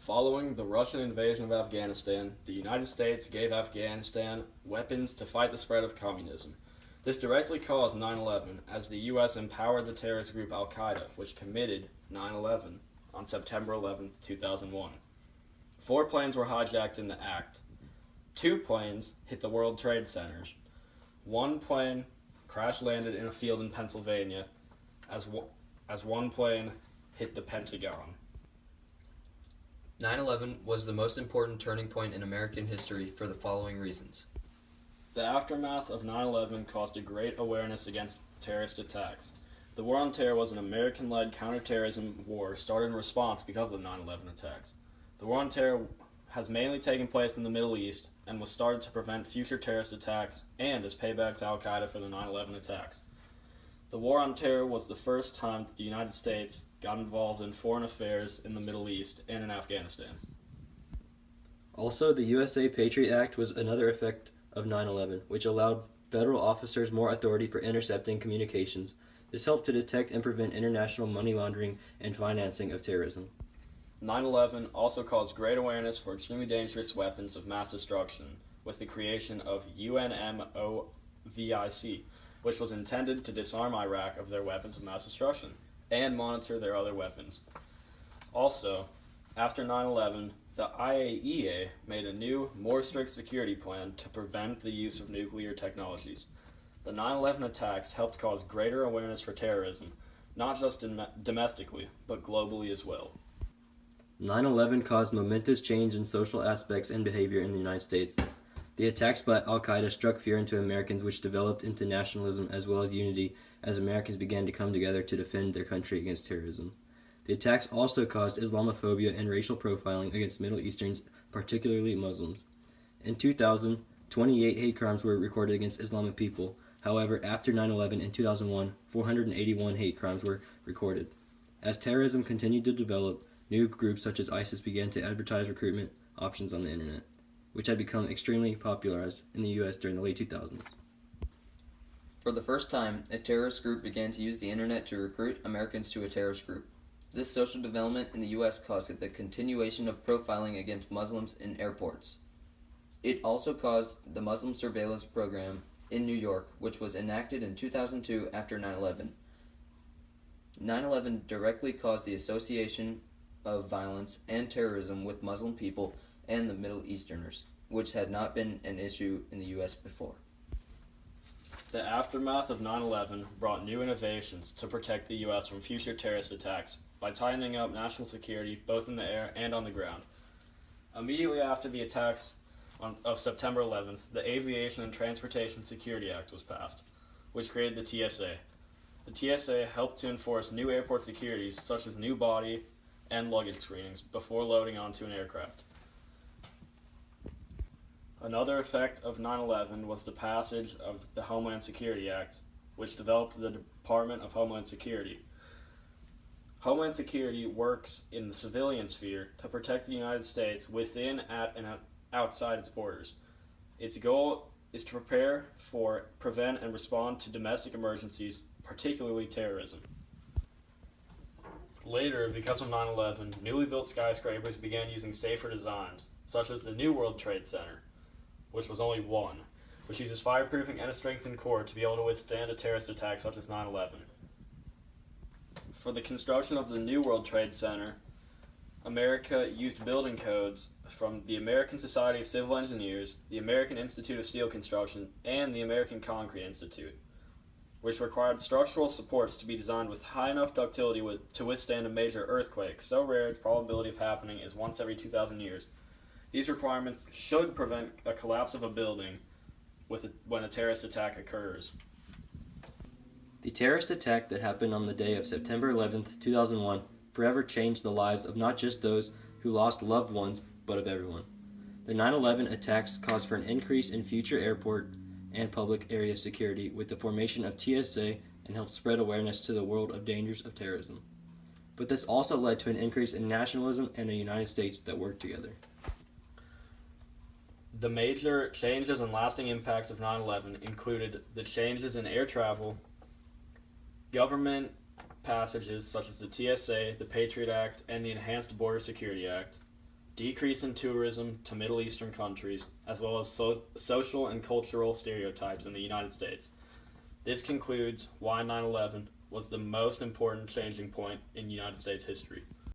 Following the Russian invasion of Afghanistan, the United States gave Afghanistan weapons to fight the spread of communism. This directly caused 9/11 as the U.S. empowered the terrorist group Al Qaeda, which committed 9/11 on September 11, 2001. 4 planes were hijacked in the act. 2 planes hit the World Trade Centers. 1 plane crash landed in a field in Pennsylvania, as 1 plane hit the Pentagon. 9/11 was the most important turning point in American history for the following reasons. The aftermath of 9/11 caused a great awareness against terrorist attacks. The War on Terror was an American-led counterterrorism war started in response because of the 9/11 attacks. The War on Terror has mainly taken place in the Middle East and was started to prevent future terrorist attacks and as payback to Al Qaeda for the 9/11 attacks. The War on Terror was the first time that the United States got involved in foreign affairs in the Middle East and in Afghanistan. Also, the USA Patriot Act was another effect of 9/11, which allowed federal officers more authority for intercepting communications. This helped to detect and prevent international money laundering and financing of terrorism. 9/11 also caused great awareness for extremely dangerous weapons of mass destruction with the creation of UNMOVIC, which was intended to disarm Iraq of their weapons of mass destruction and monitor their other weapons. Also, after 9/11, the IAEA made a new, more strict security plan to prevent the use of nuclear technologies. The 9/11 attacks helped cause greater awareness for terrorism, not just domestically, but globally as well. 9/11 caused momentous change in social aspects and behavior in the United States. The attacks by Al Qaeda struck fear into Americans, which developed into nationalism as well as unity as Americans began to come together to defend their country against terrorism. The attacks also caused Islamophobia and racial profiling against Middle Easterns, particularly Muslims. In 2000, 28 hate crimes were recorded against Islamic people. However, after 9/11 in 2001, 481 hate crimes were recorded. As terrorism continued to develop, new groups such as ISIS began to advertise recruitment options on the internet, which had become extremely popularized in the U.S. during the late 2000s. For the first time, a terrorist group began to use the internet to recruit Americans to a terrorist group. This social development in the U.S. caused the continuation of profiling against Muslims in airports. It also caused the Muslim surveillance program in New York, which was enacted in 2002 after 9/11. 9/11 directly caused the association of violence and terrorism with Muslim people and the Middle Easterners, which had not been an issue in the U.S. before. The aftermath of 9/11 brought new innovations to protect the U.S. from future terrorist attacks by tightening up national security both in the air and on the ground. Immediately after the attacks of September 11th, the Aviation and Transportation Security Act was passed, which created the TSA. The TSA helped to enforce new airport securities such as new body and luggage screenings before loading onto an aircraft. Another effect of 9/11 was the passage of the Homeland Security Act, which developed the Department of Homeland Security. Homeland Security works in the civilian sphere to protect the United States within, at, and outside its borders. Its goal is to prepare for, prevent, and respond to domestic emergencies, particularly terrorism. Later, because of 9/11, newly built skyscrapers began using safer designs, such as the New World Trade Center, which was only one, which uses fireproofing and a strengthened core to be able to withstand a terrorist attack such as 9/11. For the construction of the New World Trade Center, America used building codes from the American Society of Civil Engineers, the American Institute of Steel Construction, and the American Concrete Institute, which required structural supports to be designed with high enough ductility to withstand a major earthquake, so rare its probability of happening is once every 2,000 years. These requirements should prevent a collapse of a building when a terrorist attack occurs. The terrorist attack that happened on the day of September 11th, 2001, forever changed the lives of not just those who lost loved ones, but of everyone. The 9/11 attacks caused for an increase in future airport and public area security with the formation of TSA and helped spread awareness to the world of dangers of terrorism. But this also led to an increase in nationalism and a United States that worked together. The major changes and lasting impacts of 9/11 included the changes in air travel, government passages such as the TSA, the Patriot Act, and the Enhanced Border Security Act, decrease in tourism to Middle Eastern countries, as well as social and cultural stereotypes in the United States. This concludes why 9/11 was the most important changing point in United States history.